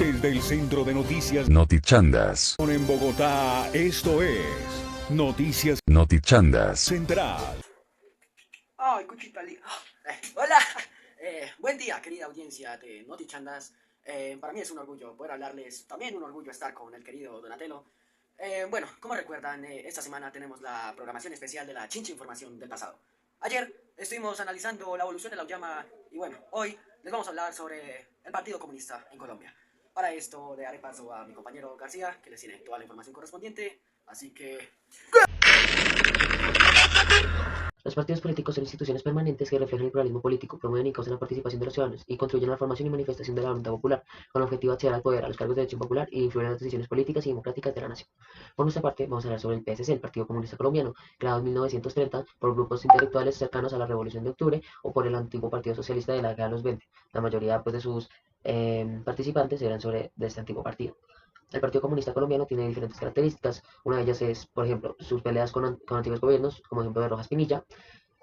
Desde el Centro de Noticias Notichandas. en Bogotá, esto es Noticias Notichandas. Central. Ay, cuchita hola, buen día, querida audiencia de Notichandas. Para mí es un orgullo poder hablarles, también un orgullo estar con el querido Donatello. Bueno, como recuerdan, esta semana tenemos la programación especial de la Chincha Información del pasado. Ayer estuvimos analizando la evolución de la Ullama y bueno, hoy les vamos a hablar sobre el Partido Comunista en Colombia. Para esto le daré paso a mi compañero García, que les tiene toda la información correspondiente, así que... Los partidos políticos son instituciones permanentes que reflejan el pluralismo político, promueven y causan la participación de los ciudadanos y contribuyen a la formación y manifestación de la voluntad popular, con el objetivo de acceder al poder, a los cargos de elección popular y influir en las decisiones políticas y democráticas de la nación. Por nuestra parte, vamos a hablar sobre el PSC, el Partido Comunista Colombiano, creado en 1930 por grupos intelectuales cercanos a la Revolución de Octubre o por el antiguo Partido Socialista de la década de los 20. La mayoría de sus participantes eran de este antiguo partido. El Partido Comunista Colombiano tiene diferentes características. Una de ellas es, por ejemplo, sus peleas con antiguos gobiernos, como ejemplo de Rojas Pinilla,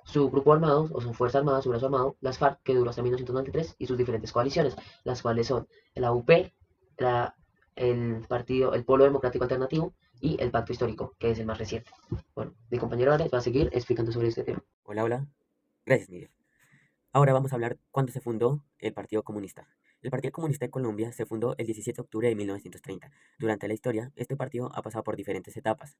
su grupo armado o su fuerza armada, su brazo armado, las FARC, que duró hasta 1993, y sus diferentes coaliciones, las cuales son la UP, el Polo Democrático Alternativo y el Pacto Histórico, que es el más reciente. Bueno, mi compañero Alex va a seguir explicando sobre este tema. Hola, hola. Gracias, Miguel. Ahora vamos a hablar cuándo se fundó el Partido Comunista. El Partido Comunista de Colombia se fundó el 17 de octubre de 1930. Durante la historia, este partido ha pasado por diferentes etapas.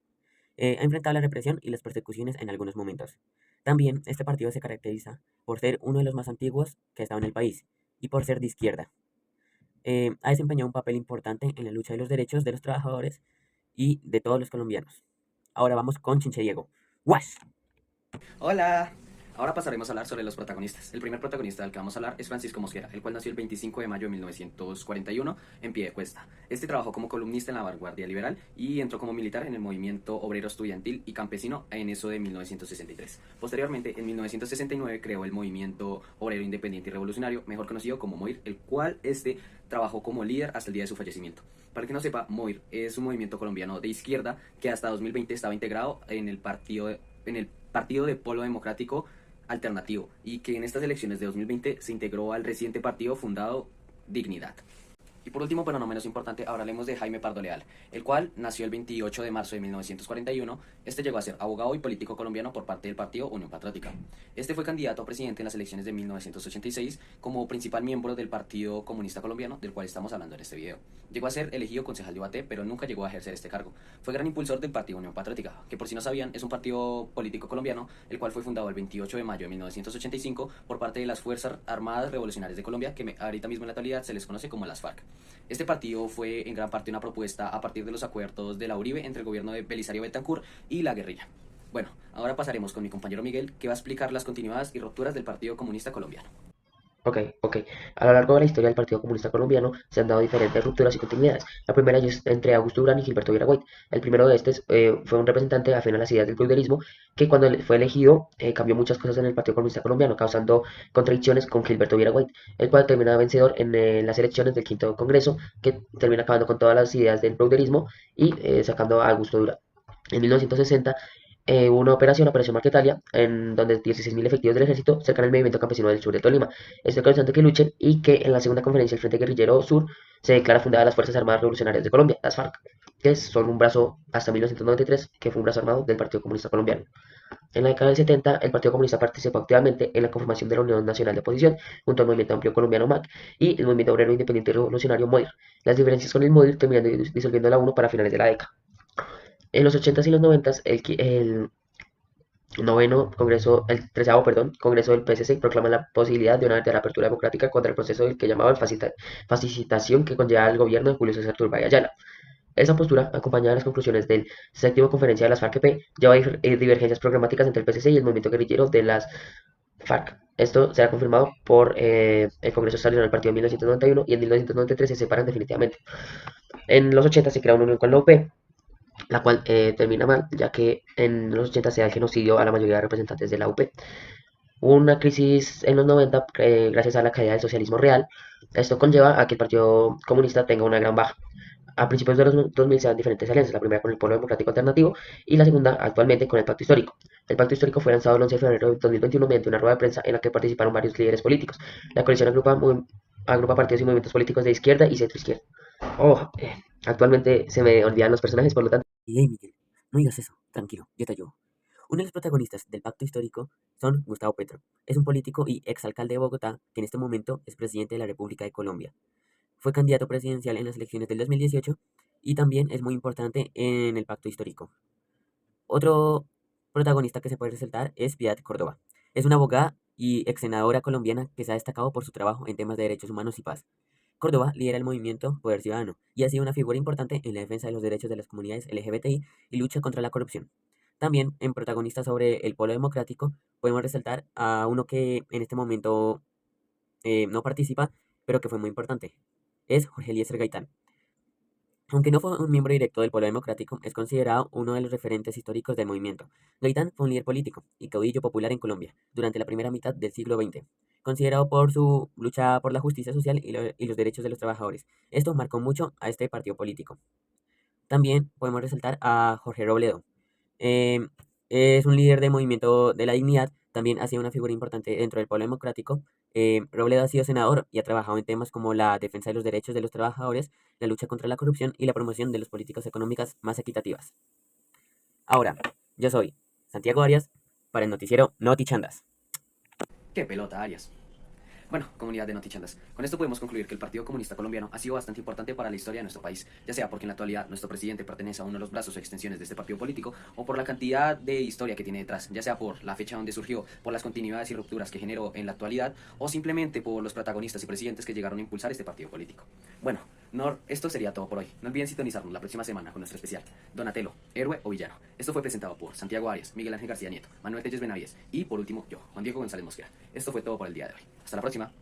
Ha enfrentado la represión y las persecuciones en algunos momentos. También este partido se caracteriza por ser uno de los más antiguos que ha estado en el país y por ser de izquierda. Ha desempeñado un papel importante en la lucha de los derechos de los trabajadores y de todos los colombianos. Ahora vamos con Chinche Diego. ¡Wash! Hola, ahora pasaremos a hablar sobre los protagonistas. El primer protagonista del que vamos a hablar es Francisco Mosquera, el cual nació el 25 de mayo de 1941 en Piedecuesta. Este trabajó como columnista en la Vanguardia Liberal y entró como militar en el movimiento obrero estudiantil y campesino en eso de 1963. Posteriormente, en 1969 creó el movimiento obrero independiente y revolucionario, mejor conocido como MOIR, el cual trabajó como líder hasta el día de su fallecimiento. Para el que no sepa, MOIR es un movimiento colombiano de izquierda que hasta 2020 estaba integrado en el Partido de Polo Democrático Alternativo y que en estas elecciones de 2020 se integró al reciente partido fundado Dignidad. Y por último, pero no menos importante, ahora hablemos de Jaime Pardo Leal, el cual nació el 28 de marzo de 1941. Llegó a ser abogado y político colombiano por parte del partido Unión Patriótica. Fue candidato a presidente en las elecciones de 1986 como principal miembro del Partido Comunista Colombiano, del cual estamos hablando en este video. Llegó a ser elegido concejal de Ubaté, pero nunca llegó a ejercer este cargo. Fue gran impulsor del partido Unión Patriótica, que por si no sabían es un partido político colombiano, el cual fue fundado el 28 de mayo de 1985 por parte de las Fuerzas Armadas Revolucionarias de Colombia, que ahorita mismo en la actualidad se les conoce como las FARC. Este partido fue en gran parte una propuesta a partir de los acuerdos de la Uribe entre el gobierno de Belisario Betancur y la guerrilla. Bueno, ahora pasaremos con mi compañero Miguel, que va a explicar las continuadas y rupturas del Partido Comunista Colombiano. Ok. A lo largo de la historia del Partido Comunista Colombiano se han dado diferentes rupturas y continuidades. La primera es entre Augusto Durán y Gilberto Viera. El primero de estos fue un representante afín a las ideas del feudalismo que cuando fue elegido cambió muchas cosas en el Partido Comunista Colombiano, causando contradicciones con Gilberto Viera, el cual termina vencedor en las elecciones del quinto Congreso, que termina acabando con todas las ideas del feudalismo y sacando a Augusto Durán. En 1960 hubo una Operación Marquetalia, en donde 16.000 efectivos del ejército cercan el movimiento campesino del sur de Tolima. Esto causante que luchen y que en la segunda conferencia del Frente Guerrillero Sur se declara fundada las Fuerzas Armadas Revolucionarias de Colombia, las FARC, que son un brazo hasta 1993, que fue un brazo armado del Partido Comunista Colombiano. En la década del 70, el Partido Comunista participó activamente en la conformación de la Unión Nacional de Oposición, junto al Movimiento Amplio Colombiano MAC y el Movimiento Obrero Independiente y Revolucionario MOIR. Las diferencias con el MOIR terminan disolviendo la UNO para finales de la década. En los 80s y los 90s, el el 13º, Congreso del PSC proclama la posibilidad de una verdadera apertura democrática contra el proceso del que llamaban facilitación que conlleva el gobierno de Julio César Turbay Ayala. Esa postura, acompañada de las conclusiones del séptimo conferencia de las FARC-EP, lleva a divergencias programáticas entre el PSC y el movimiento guerrillero de las FARC. Esto será confirmado por el Congreso Extraordinario del Partido en 1991 y en 1993 se separan definitivamente. En los 80 se crea una unión con la UP, la cual termina mal, ya que en los 80 se da el genocidio a la mayoría de representantes de la UP. Hubo una crisis en los 90 gracias a la caída del socialismo real. Esto conlleva a que el Partido Comunista tenga una gran baja. A principios de los 2000 se dan diferentes alianzas, la primera con el Polo Democrático Alternativo y la segunda actualmente con el Pacto Histórico. El Pacto Histórico fue lanzado el 11 de febrero de 2021 mediante una rueda de prensa en la que participaron varios líderes políticos. La coalición agrupa partidos y movimientos políticos de izquierda y centroizquierda. Oh, actualmente se me olvidan los personajes, por lo tanto. Y hey, Miguel, no digas eso, tranquilo, yo te ayudo. Uno de los protagonistas del pacto histórico son Gustavo Petro. Es un político y exalcalde de Bogotá que en este momento es presidente de la República de Colombia. Fue candidato presidencial en las elecciones del 2018 y también es muy importante en el pacto histórico. Otro protagonista que se puede resaltar es Piedad Córdoba. Es una abogada y ex senadora colombiana que se ha destacado por su trabajo en temas de derechos humanos y paz. Córdoba lidera el movimiento Poder Ciudadano y ha sido una figura importante en la defensa de los derechos de las comunidades LGBTI y lucha contra la corrupción. También en protagonistas sobre el Polo Democrático podemos resaltar a uno que en este momento no participa, pero que fue muy importante. Es Jorge Eliezer Gaitán. Aunque no fue un miembro directo del Polo Democrático, es considerado uno de los referentes históricos del movimiento. Gaitán fue un líder político y caudillo popular en Colombia durante la primera mitad del siglo XX, considerado por su lucha por la justicia social y los derechos de los trabajadores. Esto marcó mucho a este partido político. También podemos resaltar a Jorge Robledo. Em, es un líder del movimiento de la dignidad, también ha sido una figura importante dentro del pueblo democrático. Robledo ha sido senador y ha trabajado en temas como la defensa de los derechos de los trabajadores, la lucha contra la corrupción y la promoción de las políticas económicas más equitativas. Ahora, yo soy Santiago Arias para el noticiero Notichandas. ¡Qué pelota, Arias! Bueno, comunidad de Notichandas, con esto podemos concluir que el Partido Comunista Colombiano ha sido bastante importante para la historia de nuestro país, ya sea porque en la actualidad nuestro presidente pertenece a uno de los brazos o extensiones de este partido político, o por la cantidad de historia que tiene detrás, ya sea por la fecha donde surgió, por las continuidades y rupturas que generó en la actualidad, o simplemente por los protagonistas y presidentes que llegaron a impulsar este partido político. Bueno, esto sería todo por hoy. No olviden sintonizarnos la próxima semana con nuestro especial Donatello, héroe o villano. Esto fue presentado por Santiago Arias, Miguel Ángel García Nieto, Manuel Telles Benavides y por último yo, Juan Diego González Mosquera. Esto fue todo por el día de hoy. Hasta la próxima.